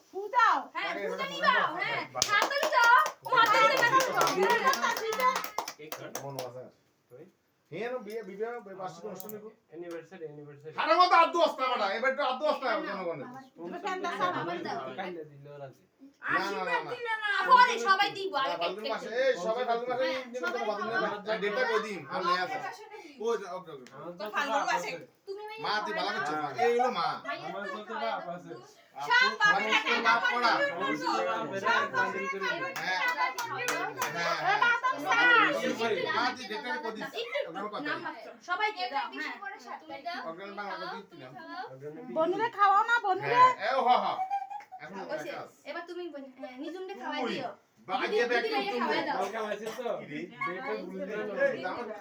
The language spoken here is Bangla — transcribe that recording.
ফুটাও হ্যাঁ ফুটা নিবাও হ্যাঁ হাততালি দাও ও হাততালি দাও কেক কাট মনো আছে তুই হেন বিয়ে বিবাহ বার্ষিক অনুষ্ঠান নিব অ্যানিভার্সারি হারা মত আদু অস্তা বড়া এবার তো আদু অস্তা জনগণের কাইলে দিল রাজি আশীর্বাদ দিলে না পরে সবাই দিব আগে ফাল্গুন মাসে এই সবাই ফাল্গুন মাসে ডেটটা কই দিম আর লে আছে ও ওকে ওকে তো ফাল্গুন মাসে তুমি মা তুই ভালো করছিস এই হলো মা আমার তো বাপ আছে সব পাবে মানুষ তো বাপ পড়া হ্যাঁ মা তুই ডেটটা কই দিস ওখানে কথা সবাই দিয়ে দাও হ্যাঁ তুমি দাও অগ্রণ বাংলা দিতে না বনুরে খাওয়াও না বনুরে হ্যাঁ এ হ হ এখন এবার তুমি নিজুমকে খাওয়াই দিও বাজিয়ে ব্যাগ খাওয়াই দাও কালকে আইছিস তো কি রে? ডেটটা ভুলে এই দিলাম আমার